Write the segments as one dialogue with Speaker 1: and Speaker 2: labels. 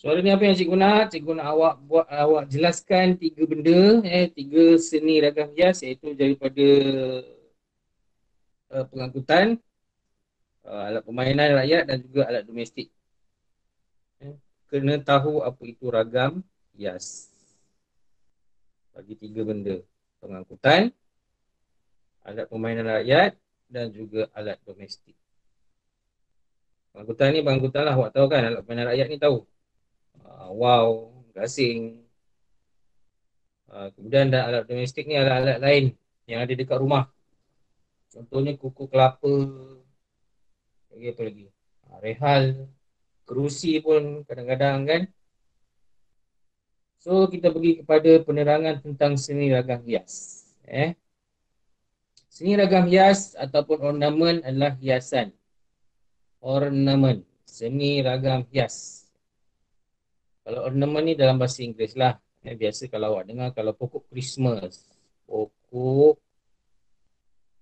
Speaker 1: Soalan ni apa yang cikgu nak? Cikgu nak awak jelaskan tiga benda, tiga seni ragam hias iaitu daripada pengangkutan, alat permainan rakyat dan juga alat domestik. Kena tahu apa itu ragam hias. Bagi tiga benda. Pengangkutan, alat permainan rakyat dan juga alat domestik. Pengangkutan ni pengangkutan lah, awak tahu kan, alat permainan rakyat ni tahu. Wow, gasing. Kemudian dan alat domestik ni alat-alat lain yang ada dekat rumah. Contohnya kuku kelapa, lagi apa lagi? Rehal, kerusi pun kadang-kadang kan. So kita pergi kepada penerangan tentang seni ragam hias. Seni ragam hias ataupun ornamen adalah hiasan. Ornamen, seni ragam hias. Kalau ornamen ni dalam bahasa Inggeris lah. Biasa kalau awak dengar, kalau pokok Christmas. Pokok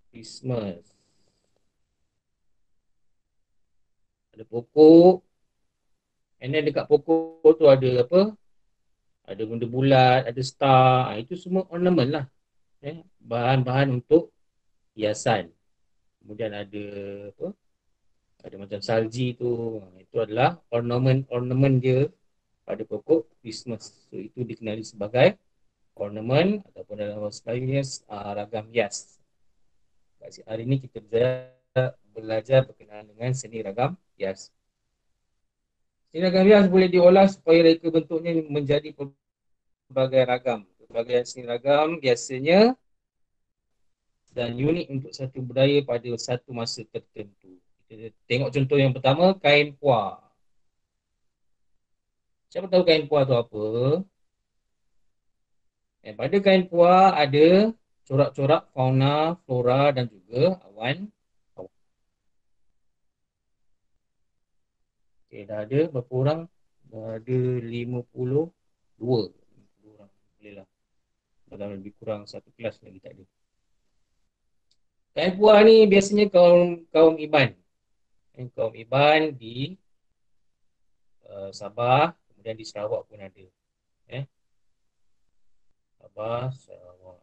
Speaker 1: Christmas. Ada pokok. And then dekat pokok tu ada apa? Ada benda bulat, ada star. Itu semua ornamen lah. Bahan-bahan untuk hiasan. Kemudian ada apa? Ada macam salji tu. Itu adalah ornamen dia pada pokok Christmas. So itu dikenali sebagai ornamen ataupun dalam bahasa Melayu ragam hias. Hari ini kita belajar berkenaan dengan seni ragam hias. Seni ragam hias boleh diolah supaya reka bentuknya menjadi pelbagai ragam. Pelbagai seni ragam biasanya dan unik untuk satu budaya pada satu masa tertentu. Kita tengok contoh yang pertama, kain puar. Siapa tahu kain puar tu apa? Pada kain puar ada corak-corak fauna, flora dan juga awan. Okay, dah ada berapa orang? Dah ada 52 orang. Boleh lah. Dalam lebih kurang satu kelas lagi tak ada. Kain puar ni biasanya kaum Iban. Kaum Iban di Sabah, kemudian di Sarawak pun ada. Sabah, Sarawak.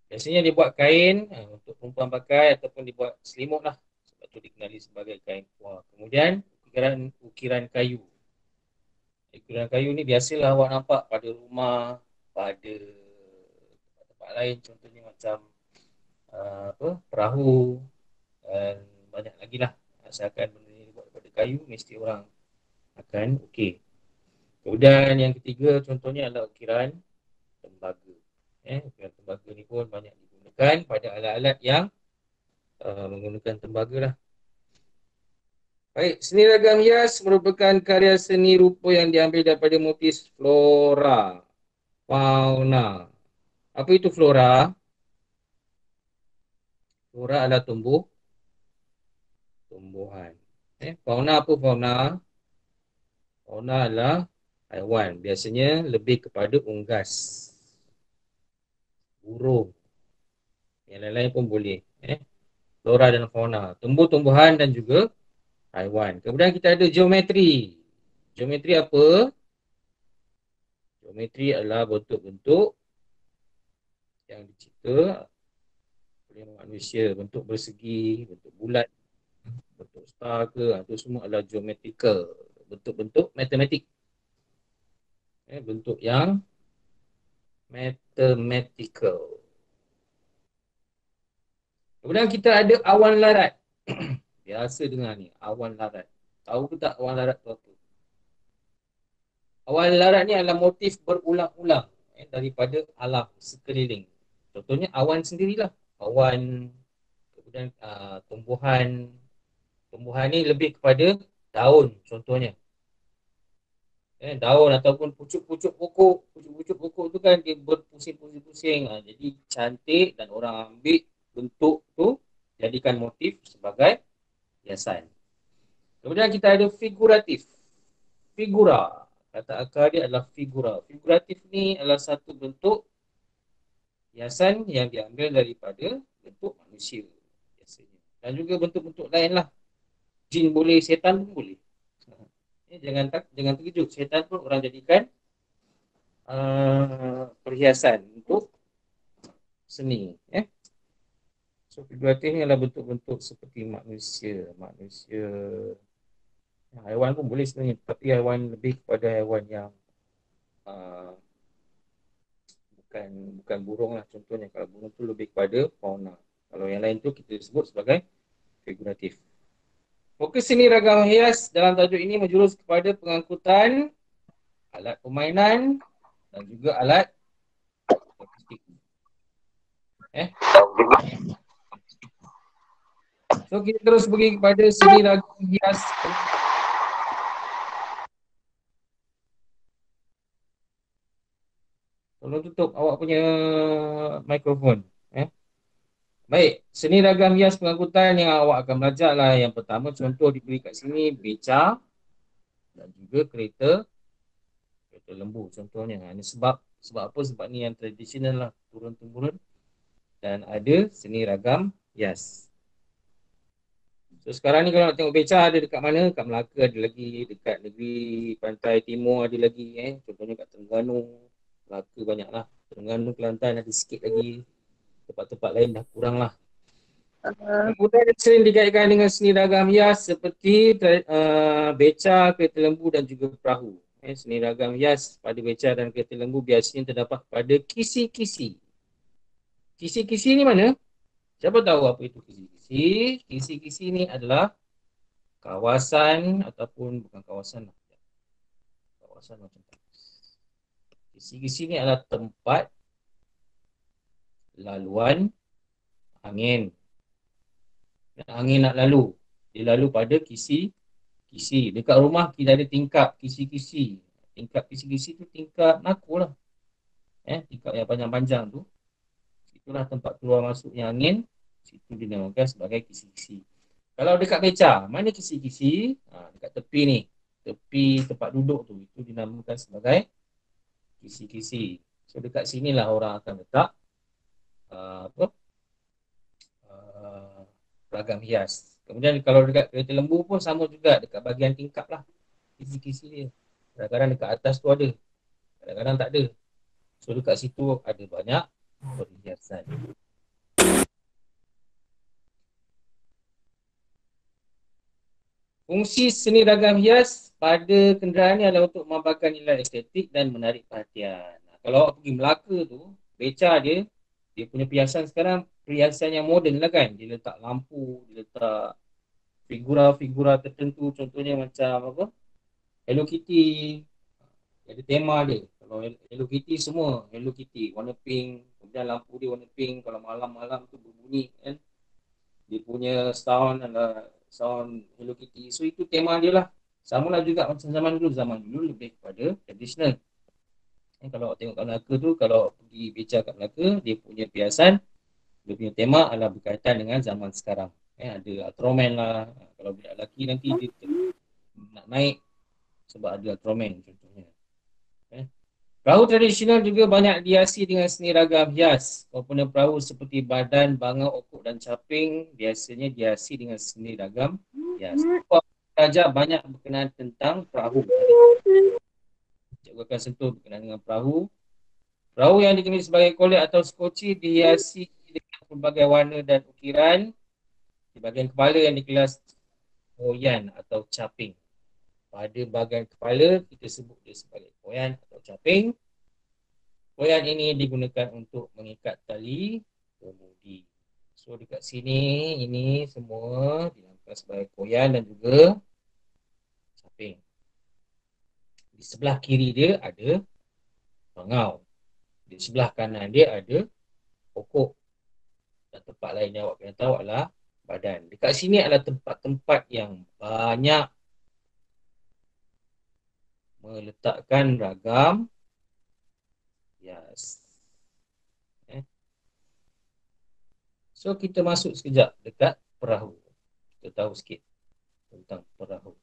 Speaker 1: Biasanya dibuat kain untuk perempuan pakai ataupun dibuat selimut lah. Sebab tu dikenali sebagai kain puar. Kemudian ukiran kayu. Ukiran kayu ni biasalah awak nampak pada rumah, pada tempat lain. Contohnya macam perahu dan banyak lagi lah. Asalkan benda ni dibuat daripada kayu, mesti orang akan okey. Kemudian yang ketiga contohnya adalah ukiran tembaga. Ukiran tembaga ni pun banyak digunakan pada alat-alat yang menggunakan tembaga lah. Baik, seni ragam hias merupakan karya seni rupa yang diambil daripada motif flora, fauna. Apa itu flora? Flora adalah tumbuhan. Fauna apa fauna? Fauna adalah haiwan. Biasanya lebih kepada unggas, burung. Yang lain-lain pun boleh. Flora dan fauna. Tumbuh-tumbuhan dan juga haiwan. Kemudian kita ada geometri. Geometri apa? Geometri adalah bentuk-bentuk yang dicipta oleh manusia. Bentuk bersegi, bentuk bulat, bentuk star ke. Itu semua adalah geometrical. Bentuk-bentuk matematik. Bentuk yang mathematical. Kemudian kita ada awan larat. Biasa dengar ni, awan larat. Tahu ke tak awan larat tu apa? Awan larat ni adalah motif berulang-ulang daripada alam sekeliling. Contohnya awan sendirilah. Awan, kemudian tumbuhan. Tumbuhan ni lebih kepada daun contohnya. Daun ataupun pucuk-pucuk pokok. Pucuk-pucuk pokok tu kan dia berpusing-pusing-pusing. Jadi cantik dan orang ambil bentuk tu jadikan motif sebagai hiasan. Kemudian kita ada figuratif. Figura. Kata akar dia adalah figura. Figuratif ni adalah satu bentuk Hiasan yang diambil daripada bentuk manusia biasanya. Dan juga bentuk-bentuk lain lah. Jin boleh, setan pun boleh. Jangan terkejut. Setan pun orang jadikan perhiasan untuk seni. So figuratif ni adalah bentuk-bentuk seperti manusia. Haiwan pun boleh sebenarnya. Tapi haiwan lebih kepada haiwan yang uh, bukan bukan burung lah contohnya. Kalau burung tu lebih kepada fauna. Kalau yang lain tu kita sebut sebagai figuratif. Fokus seni ragam hias dalam tajuk ini menjurus kepada pengangkutan alat permainan dan juga alat logistik. So kita terus pergi kepada seni ragam hias. Tolong tutup awak punya mikrofon. Baik, seni ragam hias pengangkutan yang awak akan belajar lah. Yang pertama contoh diberi kat sini beca dan juga kereta lembu contohnya. Ini sebab apa? Sebab ni yang tradisional lah, turun-temurun, dan ada seni ragam hias. So sekarang ni kalau nak tengok beca ada dekat mana? Dekat Melaka ada lagi, dekat negeri pantai timur ada lagi. Contohnya kat Terengganu, Melaka banyak lah. Terengganu, Kelantan ada sikit lagi. Tempat-tempat lain dah kurang lah. Kemudian sering dikaitkan dengan seni ragam hias seperti beca, kereta lembu dan juga perahu. Seni ragam hias pada beca dan kereta lembu biasanya terdapat pada kisi-kisi. Kisi-kisi ni mana? Siapa tahu apa itu kisi-kisi? Kisi-kisi ni adalah kawasan ataupun bukan kawasan lah. Kawasan macam tu. Kisi-kisi ni adalah tempat laluan angin. Angin nak lalu. Dia lalu pada kisi. Dekat rumah kita ada tingkap kisi-kisi. Tingkap kisi-kisi tu tingkap naku lah. Tingkap yang panjang-panjang tu. Itulah tempat keluar masuknya angin. Situ dinamakan sebagai kisi-kisi. Kalau dekat beca, mana kisi-kisi? Dekat tepi ni. Tepi tempat duduk tu. Itu dinamakan sebagai kisi-kisi. So dekat sinilah orang akan letak uh, ragam hias. Kemudian kalau dekat kereta lembu pun sama juga. Dekat bahagian tingkap lah. Kisi-kisi dia. Kadang-kadang dekat atas tu ada. Kadang-kadang tak ada. So dekat situ ada banyak perhiasan. Fungsi seni ragam hias pada kenderaan ni adalah untuk melambangkan nilai estetik dan menarik perhatian. Kalau awak pergi Melaka tu, beca dia punya perhiasan sekarang perhiasan yang moden lah kan. Dia letak lampu, dia letak figura-figura tertentu, contohnya macam apa? Hello Kitty. Ada tema dia. Kalau Hello Kitty semua Hello Kitty warna pink, kemudian lampu dia warna pink. Kalau malam-malam tu berbunyi kan, dia punya sound adalah sound Hello Kitty. So itu tema dia lah. Sama lah juga macam zaman dulu lebih kepada tradisional. Kalau tengok kat Melaka tu, kalau pergi beca kat Melaka, dia punya perhiasan, dia punya tema adalah berkaitan dengan zaman sekarang. Ada Ultraman lah. Kalau budak lelaki nanti dia nak naik sebab ada Ultraman contohnya. Perahu tradisional juga banyak dihiasi dengan seni ragam hias. Komponen perahu seperti badan, bangau, okok dan caping biasanya dihiasi dengan seni ragam hias. Belajar banyak berkenaan tentang perahu. Cikgu akan sentuh berkenaan dengan perahu. Perahu yang dikenali sebagai kolek atau skoci dihiasi dengan pelbagai warna dan ukiran. Di bahagian kepala yang dikelas koyan atau caping. Pada bahagian kepala kita sebut dia sebagai koyan atau caping. Koyan ini digunakan untuk mengikat tali kemudi. So dekat sini ini semua dinamakan sebagai koyan dan juga caping. Di sebelah kiri dia ada bangau. Di sebelah kanan dia ada pokok. Dan tempat lain yang awak kena tahu adalah badan. Dekat sini adalah tempat-tempat yang banyak meletakkan ragam hias. So kita masuk sekejap dekat perahu. Kita tahu sikit tentang perahu.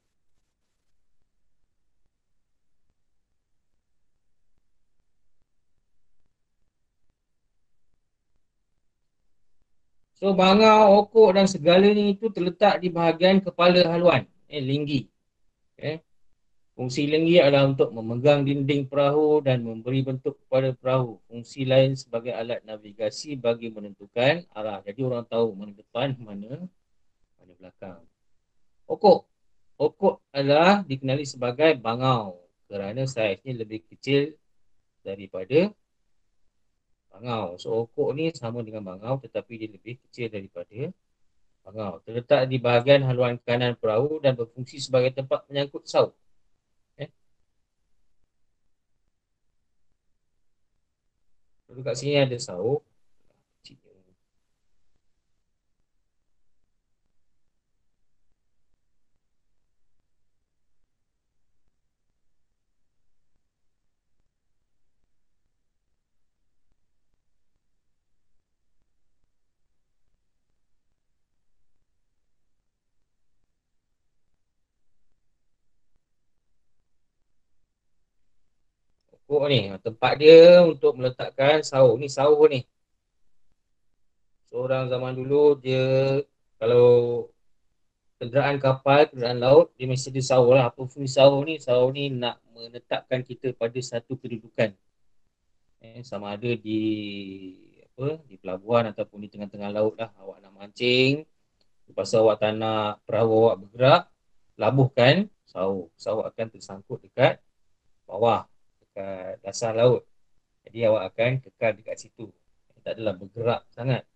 Speaker 1: So bangau, okok dan segalanya itu terletak di bahagian kepala haluan, linggi. Eh. Fungsi linggi adalah untuk memegang dinding perahu dan memberi bentuk kepada perahu. Fungsi lain sebagai alat navigasi bagi menentukan arah. Jadi orang tahu mana depan, mana belakang. Okok. Okok adalah dikenali sebagai bangau kerana saiznya lebih kecil daripada bangau. So okok ni sama dengan bangau tetapi dia lebih kecil daripada bangau. Terletak di bahagian haluan kanan perahu dan berfungsi sebagai tempat menyangkut saut. Eh, kat sini ada saut. Okok ni, tempat dia untuk meletakkan saut. Ni saut ni. Seorang zaman dulu dia kalau kenderaan kapal, kenderaan laut, dia mesti ada saut lah. Apa fungsi saut ni? Saut ni nak menetapkan kita pada satu kedudukan. Sama ada di di pelabuhan ataupun di tengah-tengah laut lah. Awak nak mancing, lepas tu awak tak nak perahu awak bergerak, labuhkan saut. Saut akan tersangkut dekat bawah, dekat dasar laut. Jadi awak akan kekal dekat situ. Tak adalah bergerak sangat.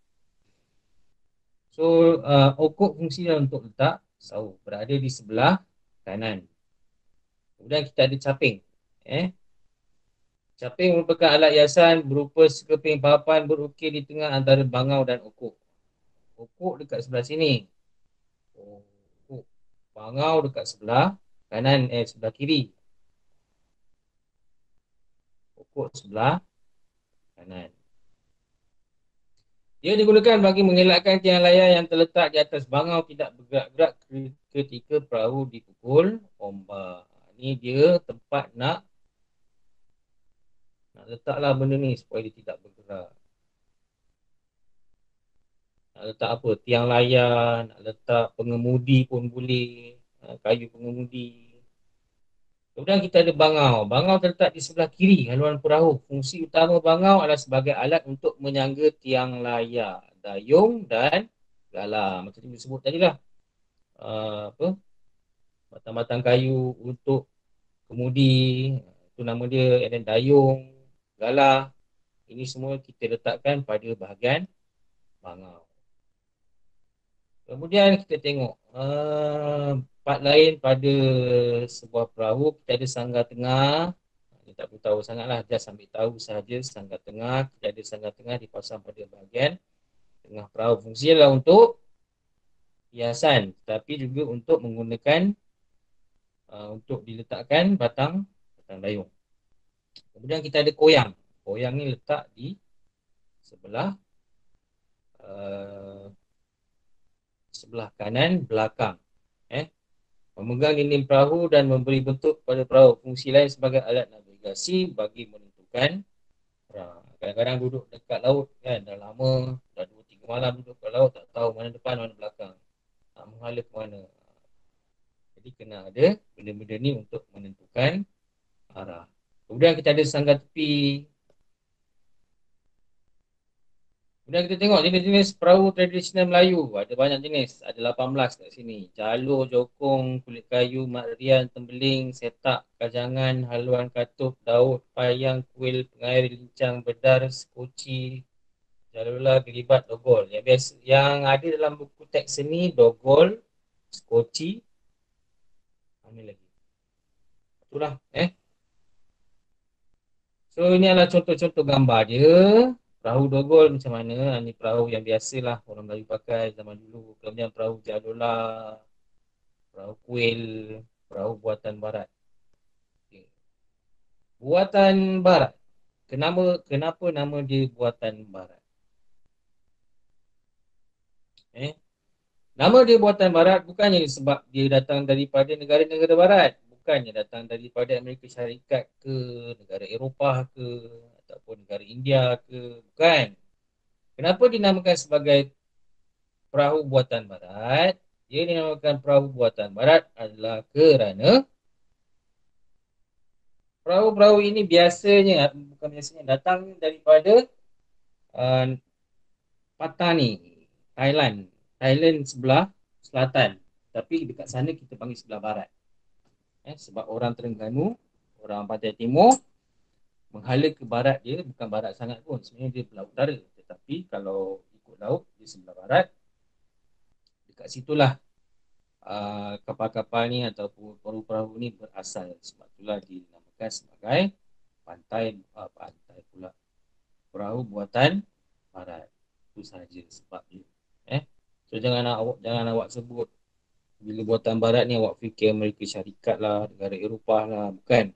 Speaker 1: So, okok fungsinya untuk letak saut. Berada di sebelah kanan. Kemudian kita ada caping. Eh, Caping merupakan alat hiasan berupa sekeping papan berukir di tengah antara bangau dan okok. Okok dekat sebelah sini. Okok. Bangau dekat sebelah kanan, sebelah kiri. Okok sebelah kanan. Dia digunakan bagi mengelakkan tiang layar yang terletak di atas bangau tidak bergerak-gerak ketika perahu dipukul ombak. Ini dia tempat nak letaklah benda ni supaya dia tidak bergerak. Nak letak apa? Tiang layar, nak letak pengemudi pun boleh. Kayu pengemudi. Kemudian kita ada bangau. Bangau terletak di sebelah kiri haluan perahu. Fungsi utama bangau adalah sebagai alat untuk menyangga tiang layar, dayung dan galah. Macam yang disebut tadi lah. Apa? Batang-batang kayu untuk kemudi. Itu nama dia. And then dayung, galah. Ini semua kita letakkan pada bahagian bangau. Kemudian kita tengok part lain pada sebuah perahu. Kita ada sanggar tengah. Kita tak perlu tahu sangat lah. Just ambil tahu sahaja sanggar tengah. Kita ada sanggar tengah dipasang pada bahagian tengah perahu. Fungsinya adalah untuk hiasan. Tapi juga untuk menggunakan untuk diletakkan batang dayung. Kemudian kita ada koyang. Koyang ni letak di sebelah uh, sebelah kanan belakang. Memegang dinding perahu dan memberi bentuk pada perahu. Fungsi lain sebagai alat navigasi bagi menentukan arah. Kadang-kadang duduk dekat laut kan, dah lama, dah 2-3 malam duduk kat laut, tak tahu mana depan, mana belakang. Tak menghala ke mana. Jadi kena ada benda-benda ni untuk menentukan arah. Kemudian kita ada sanggar tepi. Kemudian kita tengok jenis-jenis perahu tradisional Melayu. Ada banyak jenis. Ada 18 kat sini. Jalur, jokong, kulit kayu, mat rian, tembeling, setak, kajangan, haluan katup, daud, payang, kuil, pengair, lincang, bedar, skoci, jalurlah, gelibat, dogol. Yang ada dalam buku teks seni, dogol, skoci, mana lagi? Itulah. So ini adalah contoh-contoh gambar dia. Perahu dogol macam mana? Ini perahu yang biasalah orang Melayu pakai zaman dulu. Kemudian perahu jadola, perahu kuil, perahu buatan barat. Okay. Buatan barat. Kenapa nama dia buatan barat? Eh? Nama dia buatan barat bukannya sebab dia datang daripada negara-negara barat. Bukannya datang daripada Amerika Syarikat ke, negara Eropah ke, ataupun negara India ke. Bukan. Kenapa dinamakan sebagai perahu buatan barat. Dia dinamakan perahu buatan barat adalah kerana perahu-perahu ini biasanya, bukan biasanya, datang daripada uh, Patani, Thailand. Thailand sebelah selatan. Tapi dekat sana kita panggil sebelah barat. Sebab orang Terengganu, orang Pantai Timur, menghala ke barat dia, bukan barat sangat pun. Sebenarnya dia belah utara. Tetapi kalau ikut laut, di sebelah barat, dekat situlah kapal-kapal ni ataupun perahu-perahu ni berasal. Sebab itulah dinamakan sebagai pantai pula, perahu buatan barat. Itu sahaja sebabnya. So jangan awak sebut bila buatan barat ni awak fikir Amerika Syarikat lah, negara Eropah lah, bukan.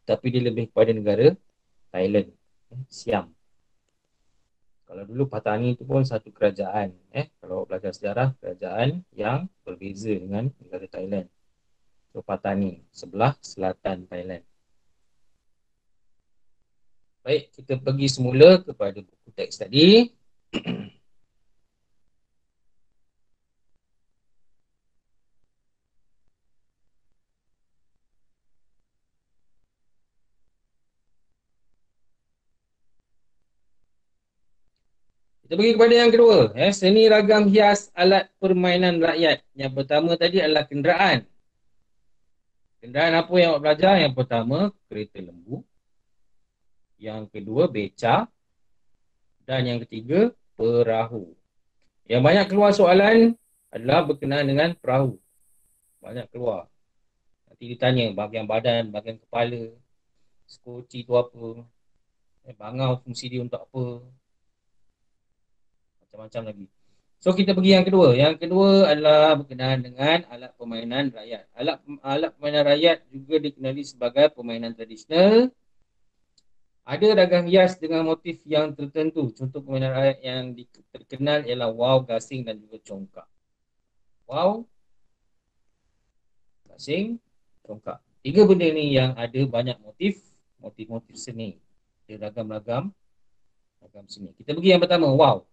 Speaker 1: Tapi dia lebih kepada negara Thailand, Siam. Kalau dulu Patani itu pun satu kerajaan. Kalau awak belajar sejarah, kerajaan yang berbeza dengan negara Thailand. So Patani, sebelah selatan Thailand. Baik, kita pergi semula kepada buku teks tadi. Kita pergi kepada yang kedua. Seni ragam hias alat permainan rakyat. Yang pertama tadi adalah kenderaan. Kenderaan apa yang awak belajar? Yang pertama, kereta lembu. Yang kedua, beca. Dan yang ketiga, perahu. Yang banyak keluar soalan adalah berkenaan dengan perahu. Banyak keluar. Nanti ditanya bahagian badan, bahagian kepala, skoti tu apa, bangau fungsi dia untuk apa, macam-macam lagi. So kita pergi yang kedua. Yang kedua adalah berkenaan dengan alat permainan rakyat. Alat permainan rakyat juga dikenali sebagai permainan tradisional. Ada ragam hias dengan motif yang tertentu. Contoh permainan rakyat yang terkenal ialah waw, gasing dan juga congkak. Waw, gasing, congkak. Tiga benda ni yang ada banyak motif seni. Ada ragam-ragam seni. Kita pergi yang pertama, waw.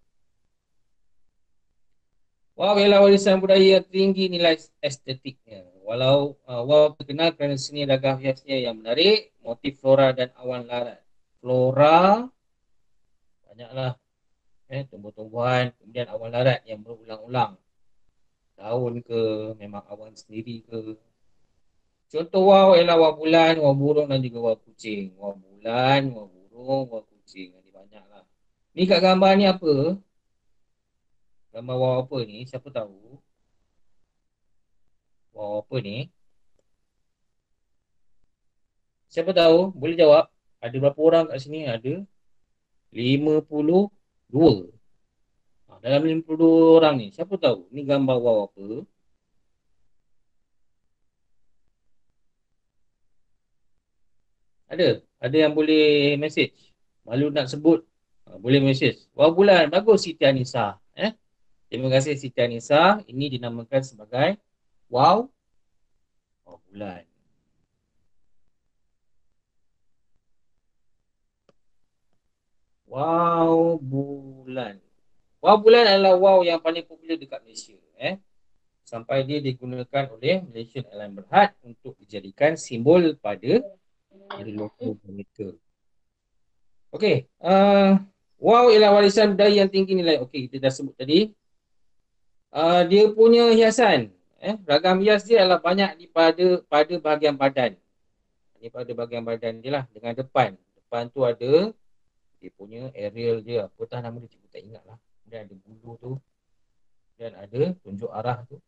Speaker 1: Waw ialah warisan budaya yang tinggi nilai estetiknya. Walau waw terkenal kerana seni ragam hiasnya yang menarik, motif flora dan awan larat. Flora, banyaklah tumbuh-tumbuhan, kemudian awan larat yang berulang-ulang. Daun ke, memang awan sendiri ke. Contoh waw ialah waw bulan, waw burung dan juga waw kucing. Waw bulan, waw burung, waw kucing. Ini banyaklah. Ni kat gambar ni apa? Gambar waw apa ni? Siapa tahu? Waw apa ni? Siapa tahu? Boleh jawab. Ada berapa orang kat sini? Ada 52. Dalam 52 orang ni, siapa tahu? Ni gambar waw apa? Ada? Ada yang boleh message? Malu nak sebut. Boleh message. Waw bulan. Bagus Siti Anissa. Terima kasih Siti Anissa. Ini dinamakan sebagai waw bulan. Waw bulan. Waw bulan adalah waw yang paling popular dekat Malaysia. Sampai dia digunakan oleh Malaysian Airlines Berhad untuk dijadikan simbol pada logo mereka. Okey. Waw ialah warisan budaya yang tinggi nilai. Okey, kita dah sebut tadi. Dia punya hiasan. Ragam hias dia adalah banyak pada bahagian badan. Ini pada bahagian badan dia lah. Dengan depan. Depan tu ada dia punya aerial dia. Apa tahu nama dia, cikgu tak ingat lah. Kemudian ada bulu tu. Dan ada tunjuk arah tu.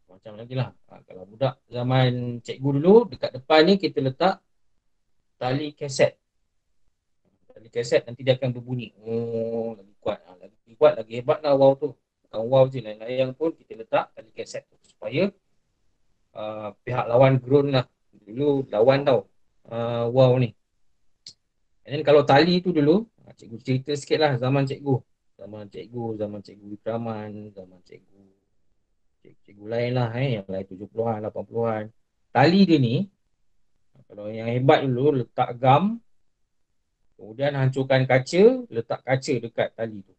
Speaker 1: Macam lagi lah. Kalau budak zaman cikgu dulu, dekat depan ni kita letak tali kaset. Tali kaset nanti dia akan berbunyi. Oh, lagi kuat. Lagi kuat, lagi hebat lah wow tu. Bukan wow je, lain-lain pun kita letak tali kaset tu. Supaya pihak lawan ground lah. Dulu lawan tau. Wow ni. And then kalau tali tu dulu, cikgu cerita sikit lah zaman cikgu. Zaman cikgu Wikraman, zaman cikgu lain lah, yang lain 70-an, 80-an. Tali dia ni, kalau yang hebat dulu, letak gam, kemudian hancurkan kaca, letak kaca dekat tali tu.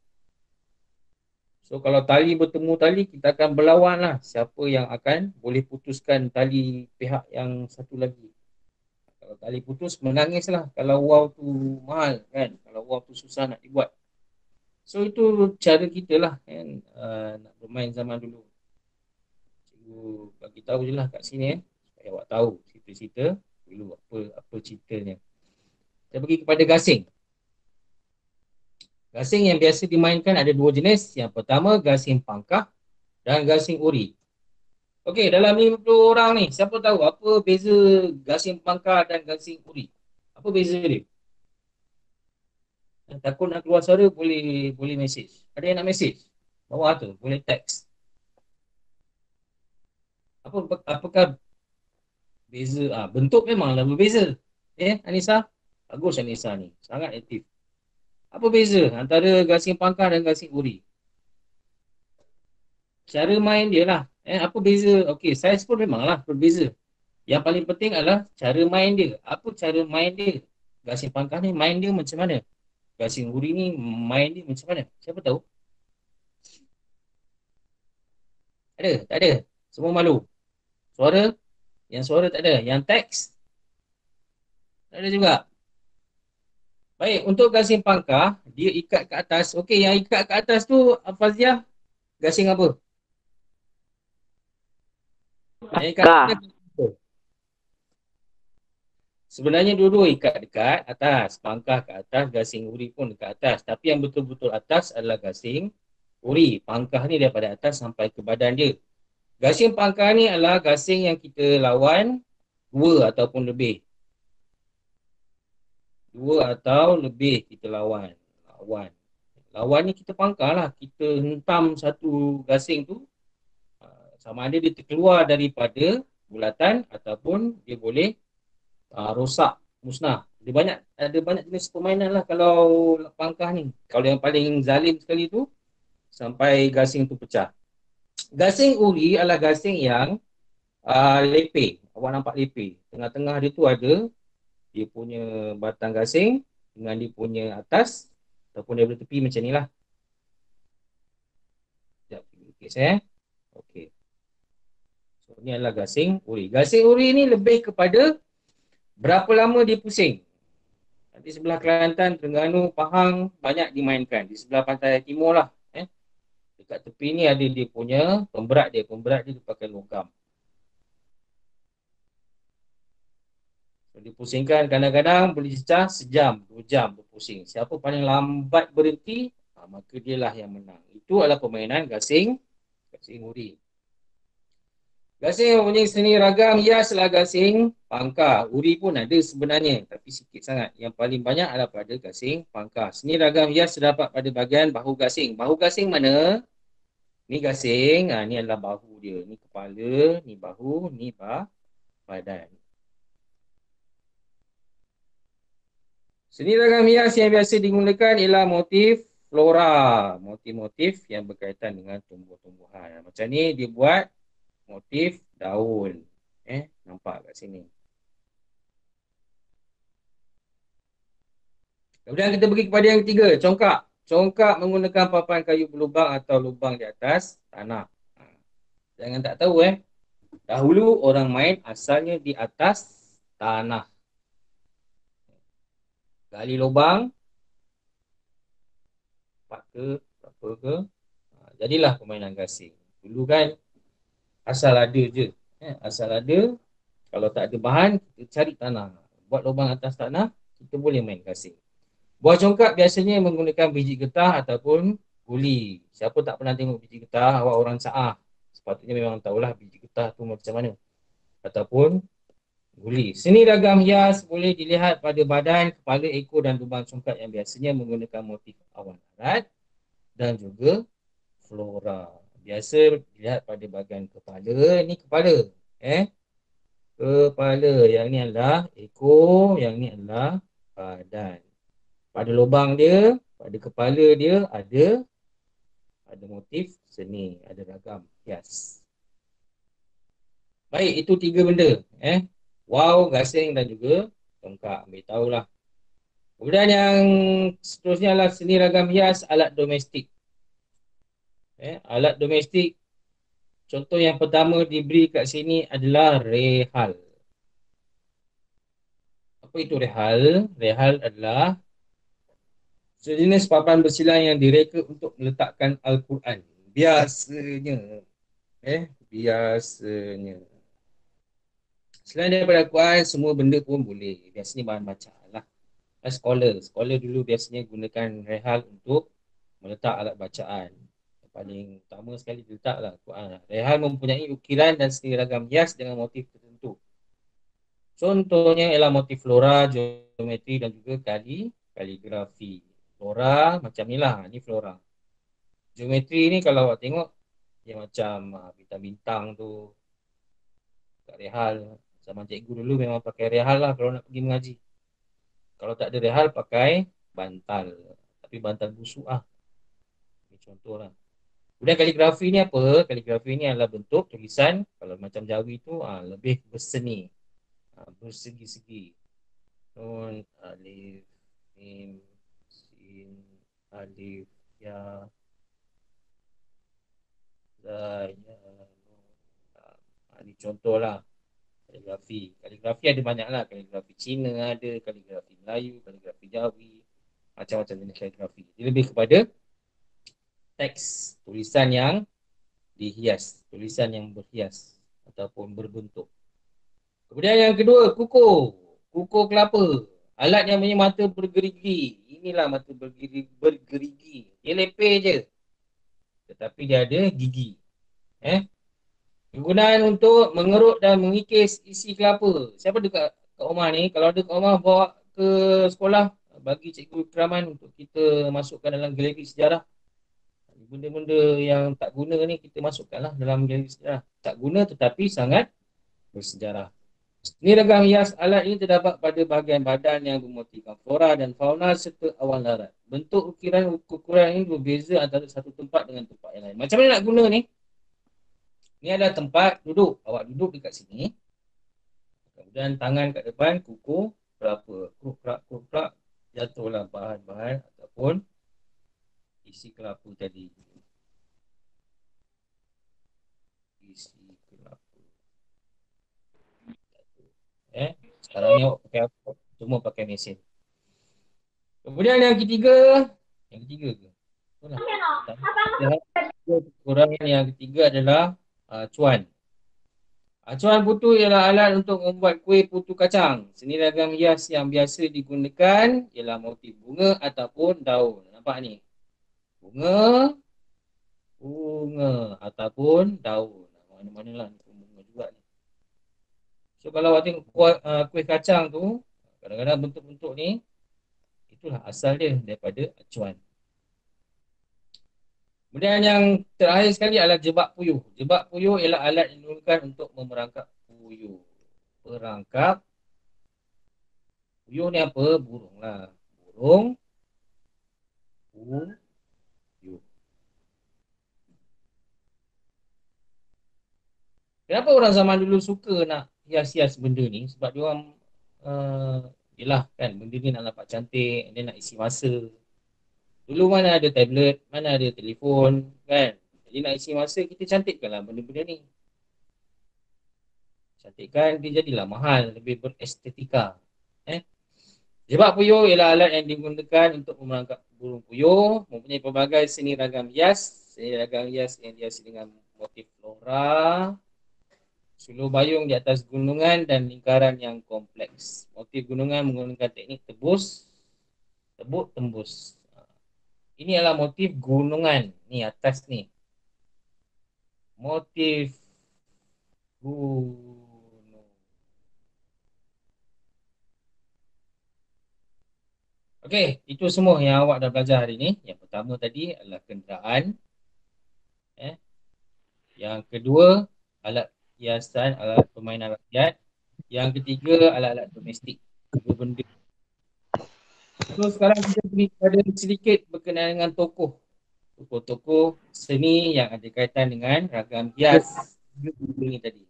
Speaker 1: So kalau tali bertemu tali, kita akan berlawan lah siapa yang akan boleh putuskan tali pihak yang satu lagi. Kalau tali putus, menangis lah. Kalau wow tu mahal kan. Kalau wow tu susah nak dibuat. So itu cara kita lah kan, nak bermain zaman dulu. Cikgu bagi tahu je lah kat sini supaya awak tahu cerita-cerita dulu apa apa ceritanya. Saya pergi kepada gasing. Gasing yang biasa dimainkan ada dua jenis. Yang pertama gasing pangkah dan gasing uri. Okey, dalam 50 orang ni, siapa tahu apa beza gasing pangkah dan gasing uri? Apa beza dia? Takut nak keluar suara boleh boleh message. Ada yang nak message? Bawah tu boleh text. Apakah beza? Bentuk memanglah berbeza. Anissa? Bagus Anissa ni. Sangat aktif. Apa beza antara gasing pangkah dan gasing uri? Cara main dia lah. Apa beza? Okey, saiz pun memanglah berbeza. Yang paling penting adalah cara main dia. Apa cara main dia? Gasing pangkah ni main dia macam mana? Gasing uri ni main dia macam mana? Siapa tahu? Ada? Tak ada? Semua malu? Suara? Yang suara tak ada? Yang teks? Tak ada juga? Baik, untuk gasing pangkah, dia ikat ke atas. Okey, yang ikat ke atas tu, Faziah, gasing apa? Yang ikat ke
Speaker 2: Kah.
Speaker 1: atas. Sebenarnya dua-dua ikat dekat atas. Pangkah ke atas, gasing uri pun dekat atas. Tapi yang betul-betul atas adalah gasing uri. Pangkah ni daripada atas sampai ke badan dia. Gasing pangkah ni adalah gasing yang kita lawan dua ataupun lebih. Dua atau lebih kita lawan. Lawan. Lawan ni kita pangkah lah. Kita hentam satu gasing tu. Sama ada dia terkeluar daripada bulatan ataupun dia boleh rosak, musnah. Ada banyak jenis permainan lah kalau pangkah ni. Kalau yang paling zalim sekali tu sampai gasing tu pecah. Gasing uri adalah gasing yang lepeh. Awak nampak lepeh. Tengah-tengah dia tu ada dia punya batang gasing dengan dia punya atas ataupun dia tepi macam ni lah. Sekejap, okay, saya. Okey. So, ni adalah gasing uri. Gasing uri ni lebih kepada berapa lama dia pusing. Di sebelah Kelantan, Terengganu, Pahang banyak dimainkan. Di sebelah pantai timur lah. Dekat tepi ni ada dia punya pemberat dia. Pemberat dia pakai logam. So, dipusingkan kadang-kadang boleh cecah sejam, 2 jam berpusing. Siapa paling lambat berhenti, maka dia lah yang menang. Itu adalah permainan gasing uri. Gasing mempunyai seni ragam hiaslah gasing pangkah. Uri pun ada sebenarnya, tapi sikit sangat. Yang paling banyak adalah pada gasing pangkah. Seni ragam hias terdapat pada bahagian bahu gasing. Bahu gasing mana? Ni gasing, ni adalah bahu dia. Ni kepala, ni bahu, ni badan. Seni ragam hias yang biasa digunakan ialah motif flora. Motif-motif yang berkaitan dengan tumbuh-tumbuhan. Macam ni dia buat motif daun. Nampak kat sini. Kemudian kita pergi kepada yang ketiga, congkak. Congkak menggunakan papan kayu berlubang atau lubang di atas tanah. Jangan tak tahu dahulu orang main asalnya di atas tanah. Gali lubang, empat ke, berapa ke. Jadilah permainan gasing. Dulu kan asal ada je. Asal ada, kalau tak ada bahan, kita cari tanah. Buat lubang atas tanah, kita boleh main gasing. Buah congkak biasanya menggunakan biji getah ataupun guli. Siapa tak pernah tengok biji getah, awak orang Saah. Sepatutnya memang tahulah biji getah tu macam mana. Ataupun guli. Seni ragam hias boleh dilihat pada badan, kepala, ekor dan lubang congkak yang biasanya menggunakan motif awan darat dan juga flora. Biasa dilihat pada bahagian kepala. Ni kepala. Kepala. Yang ni adalah ekor. Yang ni adalah badan. Pada lubang dia, pada kepala dia ada motif seni, ada ragam hias. Baik, itu 3 benda. Wow, gasing dan juga tongkat. Ambil tahulah. Kemudian yang seterusnya adalah seni ragam hias alat domestik. Alat domestik, contoh yang pertama diberi kat sini adalah rehal. Apa itu rehal? Rehal adalah sejenis papan bersilang yang direka untuk meletakkan Al-Quran. Biasanya. Biasanya. Selain daripada Al-Quran, semua benda pun boleh. Biasanya bahan bacaan lah. Scholar dulu biasanya gunakan rehal untuk meletak alat bacaan. Yang paling utama sekali diletaklah Al-Quran. Rehal mempunyai ukiran dan seni ragam hias dengan motif tertentu. Contohnya ialah motif flora, geometri dan juga kaligrafi. Flora macam ni lah. Ni flora. Geometri ni kalau awak tengok, dia macam bintang-bintang tu. Kat rehal. Zaman cikgu dulu memang pakai rehal lah kalau nak pergi mengaji. Kalau tak ada rehal, pakai bantal. Tapi bantal busuk lah. Ini contoh lah. Kemudian kaligrafi ni apa? Kaligrafi ni adalah bentuk tulisan. Kalau macam Jawi tu lebih berseni. Bersegi-segi. Nun, alif, mim, sin, alif, ya, zai, ya, nun. Ini contoh lah. Kaligrafi. Kaligrafi ada banyak lah. Kaligrafi Cina ada, kaligrafi Melayu, kaligrafi Jawi. Macam-macam jenis kaligrafi. Dia lebih kepada teks, tulisan yang dihias, tulisan yang berhias ataupun berbentuk. Kemudian yang kedua, kukur. Kukur kelapa. Alat yang punya mata bergerigi. Inilah mata bergerigi. Dia lepeh je. Tetapi dia ada gigi. Kegunaan untuk mengerut dan mengikis isi kelapa. Siapa ada kat rumah ni? Kalau ada kat rumah, bawa ke sekolah. Bagi cikgu keraman untuk kita masukkan dalam galeri sejarah. Benda-benda yang tak guna ni kita masukkanlah dalam galeri sejarah. Tak guna tetapi sangat bersejarah. Ini ragam hias alat ini terdapat pada bahagian badan yang bermotifkan flora dan fauna serta awan darat. Bentuk ukuran ini berbeza antara satu tempat dengan tempat yang lain. Macam mana nak guna ni? Ini adalah tempat duduk. Awak duduk dekat sini. Kemudian tangan kat depan, kuku berapa? Kukrak, jatuhlah bahan-bahan ataupun isi kelapa tadi. Isi kelapa. Sekarang ni awak pakai apa? Semua pakai mesin. Kemudian yang ketiga ke? Itulah. Kurang yang ketiga adalah cuan. Acuan putu ialah alat untuk membuat kuih putu kacang. Seni ragam hias yang biasa digunakan ialah motif bunga ataupun daun. Nampak ni? Bunga ataupun daun. Mana-mana lah ni bunga juga ni. So kalau awak tengok kuih kacang tu, kadang-kadang bentuk-bentuk ni, itulah asal dia daripada acuan. Kemudian yang terakhir sekali adalah jebak puyuh. Jebak puyuh ialah alat yang digunakan untuk memerangkap puyuh. Perangkap puyuh ni apa? Burung lah. Burung puyuh. Kenapa orang zaman dulu suka nak hias-hias benda ni? Sebab dia orang yelah kan, benda ni nak nampak cantik, dia nak isi masa. Dulu mana ada tablet, mana ada telefon, kan? Jadi nak isi masa, kita cantikkanlah benda-benda ni. Cantikkan, dia jadilah mahal, lebih berestetika. Jebak puyuh ialah alat yang digunakan untuk memerangkap burung puyuh, mempunyai pelbagai seni ragam hias. Seni ragam hias yang dihiasi dengan motif flora, suluh bayung di atas gunungan dan lingkaran yang kompleks. Motif gunungan menggunakan teknik tebuk tembus. Ini adalah motif gunungan. Ni atas ni. Motif gunung. Okey, itu semua yang awak dah belajar hari ni. Yang pertama tadi adalah kenderaan. Yang kedua, alat hiasan, alat permainan rakyat. Yang ketiga, alat-alat domestik. Tiga benda. So sekarang kita pergi kepada sedikit berkenaan dengan tokoh. Tokoh-tokoh seni yang ada kaitan dengan ragam hias ini tadi.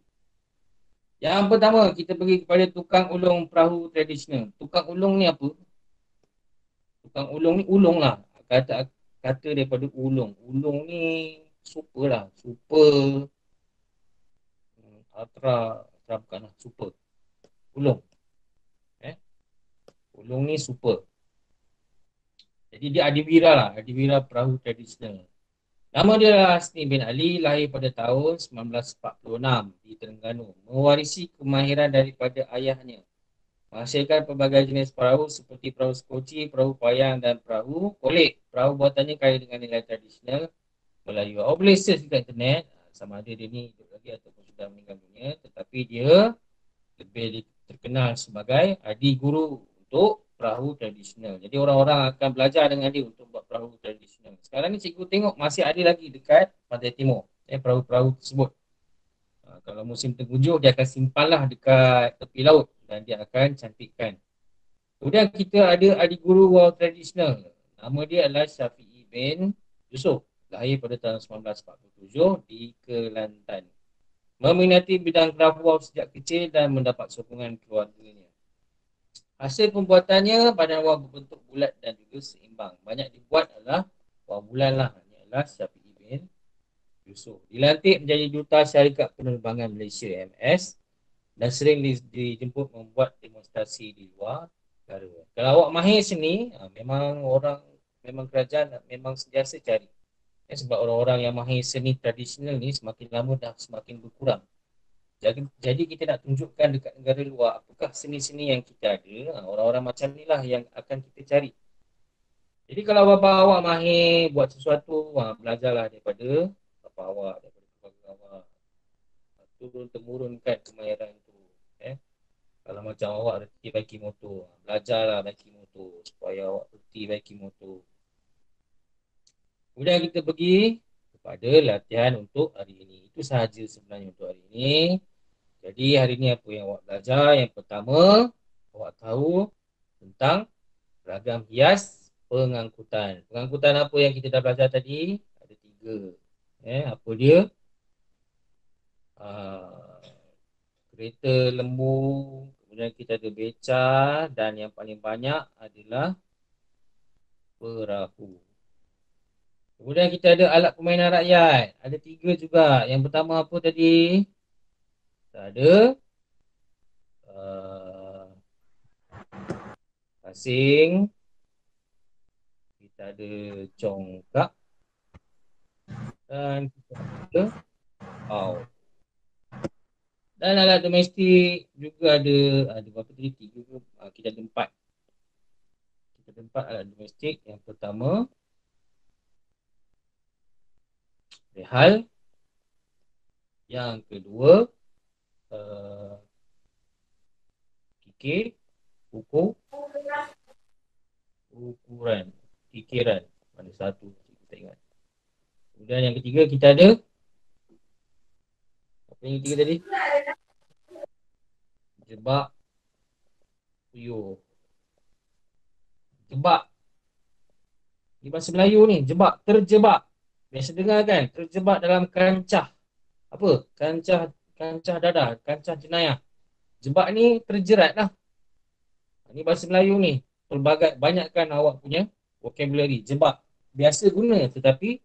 Speaker 1: Yang pertama, kita pergi kepada tukang ulung perahu tradisional. Tukang ulung ni apa? Tukang ulung ni ulung lah. Kata daripada ulung. Ulung ni super lah. Super. Ultra. Ultra bukan lah. Super. Ulung. Eh? Ulung ni super. Jadi dia adiwira lah. Adiwira perahu tradisional. Nama dia Hasni bin Ali, lahir pada tahun 1946 di Terengganu. Mewarisi kemahiran daripada ayahnya. Menghasilkan pelbagai jenis perahu seperti perahu skoci, perahu payang dan perahu kolek. Perahu buatannya kaya dengan nilai tradisional Melayu. Awak boleh search di internet sama ada dia ni hidup lagi ataupun sudah meninggal dunia. Tetapi dia lebih terkenal sebagai adik guru untuk perahu tradisional. Jadi orang-orang akan belajar dengan dia untuk buat perahu tradisional. Sekarang ni cikgu tengok masih ada lagi dekat Pantai Timur. Perahu-perahu tersebut. Kalau musim tengkujuh dia akan simpanlah dekat tepi laut dan dia akan cantikkan. Kemudian kita ada adik guru wow tradisional. Nama dia adalah Syafi'i bin Yusof. Lahir pada tahun 1947 di Kelantan. Meminati bidang craft wow sejak kecil dan mendapat sokongan keluarganya. Hasil pembuatannya badan wow berbentuk bulat dan juga seimbang. Banyak dibuat adalah wow bulan lah. Ini adalah Syafi'i bin Yusof. Dilantik menjadi Duta Syarikat Penerbangan Malaysia MS dan sering dijemput membuat demonstrasi di luar negara. Kalau awak mahir seni, memang orang, memang kerajaan memang sentiasa cari. Sebab orang-orang yang mahir seni tradisional ni semakin lama dah semakin berkurang. Jadi kita nak tunjukkan dekat negara luar apakah seni-seni yang kita ada. Orang-orang macam ni lah yang akan kita cari. Jadi kalau bapa awak mahir buat sesuatu, belajarlah daripada bapa awak, daripada keluarga awak. Turun-temurunkan kemahiran tu. Kalau macam awak reti baiki motor, belajarlah baiki motor supaya awak reti baiki motor. Kemudian kita pergi kepada latihan untuk hari ini. Itu sahaja sebenarnya untuk hari ini. Jadi hari ini apa yang awak belajar? Yang pertama, awak tahu tentang ragam hias pengangkutan. Pengangkutan apa yang kita dah belajar tadi? Ada 3. Apa dia? Kereta lembu, kemudian kita ada beca dan yang paling banyak adalah perahu. Kemudian kita ada alat permainan rakyat. Ada 3 juga. Yang pertama apa tadi? Kita ada uh, asing. Kita ada congkak. Dan kita ada pau. Dan alat domestik juga ada. Ada berapa tadi? 3 ke? Kita ada 4. Kita ada 4 alat domestik. Yang pertama, rehal. Yang kedua, kikir, ukur, ukuran, kikiran. Ada 1, kita ingat. Kemudian yang ketiga kita ada apa yang ketiga tadi? Jebak puyuh. Jebak. Di bahasa Melayu ni, jebak, terjebak. Biasa dengar kan? Terjebak dalam kancah. Apa? Kancah dadah, kancah jenayah. Jebak ni terjerat lah. Ini bahasa Melayu ni. Pelbagai, banyakkan awak punya vocabulary. Jebak. Biasa guna tetapi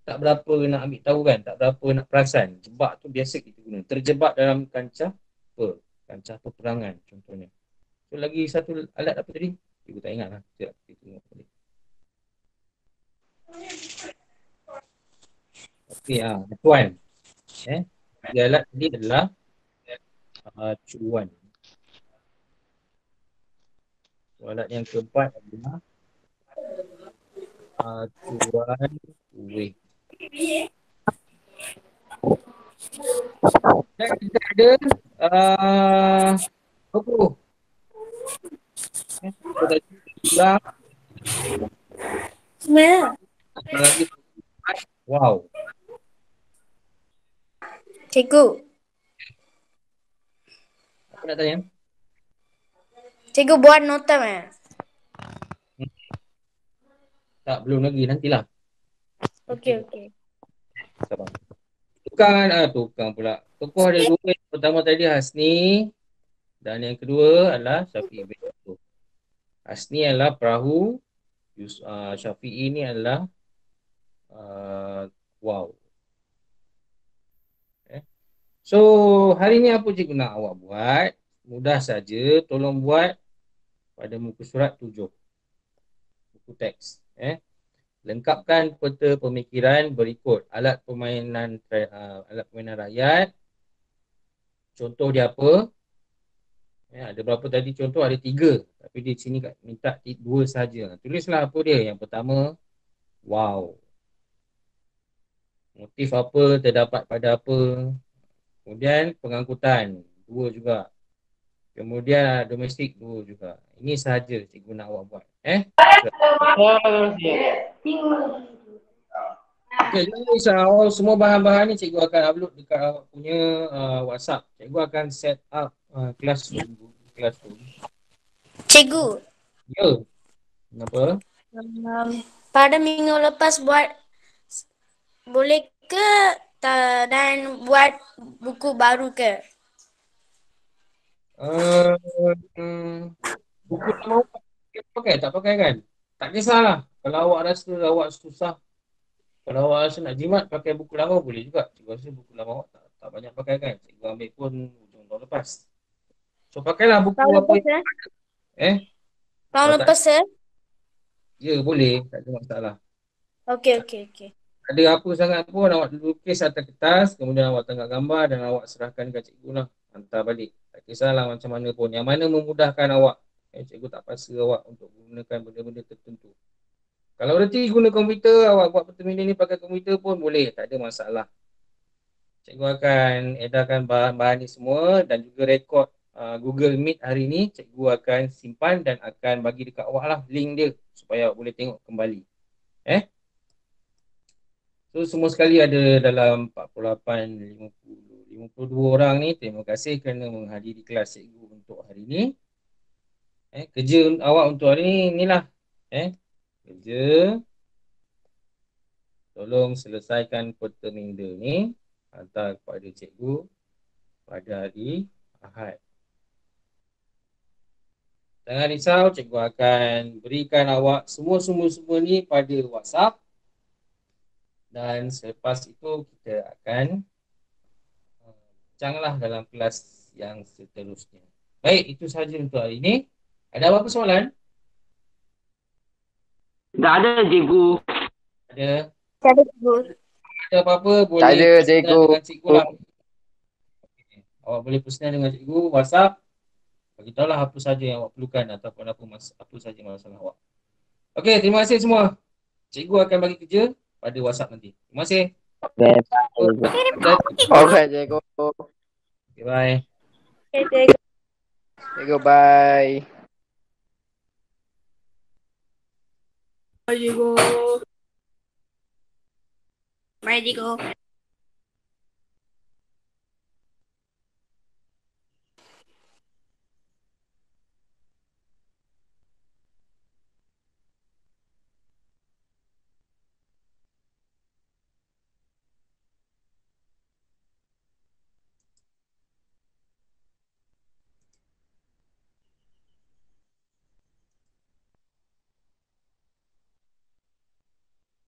Speaker 1: tak berapa nak ambil tahu kan. Tak berapa nak perasan. Jebak tu biasa kita guna. Terjebak dalam kancah apa? Kancah peperangan contohnya. So lagi satu alat apa tadi? Ibu tak ingat lah. Sekejap kita tengok balik. Okey, acuan. Tiga alat tadi adalah acuan. Alat yang keempat adalah acuan weh. Dan kita ada buku. Kita dah bilang lagi. Wow.
Speaker 2: Cikgu.
Speaker 1: Apa nak tanya?
Speaker 2: Cikgu buat nota
Speaker 1: Tak, belum lagi. Nantilah.
Speaker 2: Okey.
Speaker 1: Sabar. Tukang pula. Tokoh ada 2. Yang pertama tadi Hasni. Dan yang kedua adalah Syafi'i bin Yusuf. Hasni adalah perahu. Syafi'i ni adalah Wow. So, hari ni apa cikgu nak awak buat? Mudah saja, tolong buat pada muka surat 7, buku teks. Lengkapkan peta pemikiran berikut. Alat permainan rakyat. Contoh dia apa? Ada berapa tadi contoh? Ada 3. Tapi di sini minta 2 saja. Tulislah apa dia. Yang pertama, wow. Motif apa, terdapat pada apa. Kemudian pengangkutan, 2 juga. Kemudian domestik, 2 juga. Ini sahaja cikgu nak awak buat. Okey, jangan risau. Semua bahan-bahan ni cikgu akan upload dekat awak punya WhatsApp. Cikgu akan set up classroom.
Speaker 2: Cikgu,
Speaker 1: Ya, kenapa?
Speaker 2: pada minggu lepas buat boleh ke dan buat buku baru ke?
Speaker 1: Uh, buku lama awak pakai? Tak pakai kan? Tak kisahlah. Kalau awak rasa awak susah, kalau awak rasa nak jimat pakai buku lama boleh juga. Cikgu rasa buku lama awak tak banyak pakai kan. Cikgu ambil pun hujung tahun lepas. So pakailah buku
Speaker 2: Tahun
Speaker 1: apa
Speaker 2: lepas
Speaker 1: yang eh
Speaker 2: Tahun
Speaker 1: kalau tak
Speaker 2: lepas
Speaker 1: ya boleh, tak ada masalah.
Speaker 2: Okey.
Speaker 1: Ada apa sangat pun awak lukis atas kertas, kemudian awak tengah gambar dan awak serahkan ke cikgu lah. Hantar balik. Tak kisahlah macam mana pun. Yang mana memudahkan awak. Cikgu tak paksa awak untuk gunakan benda-benda tertentu. Kalau reti guna komputer, awak buat pertemuan ni pakai komputer pun boleh. Tak ada masalah. Cikgu akan edarkan bahan-bahan ni semua dan juga rekod Google Meet hari ni. Cikgu akan simpan dan akan bagi dekat awak lah link dia supaya awak boleh tengok kembali. So semua sekali ada dalam 48, 50, 52 orang ni. Terima kasih kerana menghadiri kelas cikgu untuk hari ni. Kerja awak untuk hari ni inilah. Kerja tolong selesaikan peta minda ni. Hantar kepada cikgu pada hari Ahad. Jangan risau, cikgu akan berikan awak semua ni pada WhatsApp. Dan selepas itu kita akan bincanglah dalam kelas yang seterusnya. Baik, itu sahaja untuk hari ini. Ada apa-apa soalan?
Speaker 3: Tak ada, cikgu.
Speaker 1: Ada?
Speaker 2: Ada cikgu.
Speaker 1: Ada apa-apa boleh
Speaker 3: Tak ada,
Speaker 1: personal
Speaker 3: cikgu.
Speaker 1: dengan cikgu lah. Awak boleh personal dengan cikgu, WhatsApp. Beritahulah apa saja yang awak perlukan ataupun apa saja masalah awak. Okey, terima kasih semua. Cikgu akan bagi kerja pada WhatsApp nanti. Terima kasih.
Speaker 3: Okey, cikgu.
Speaker 1: Okay, bye.
Speaker 3: Cikgu, bye.
Speaker 2: Bye cikgu. Bye cikgu.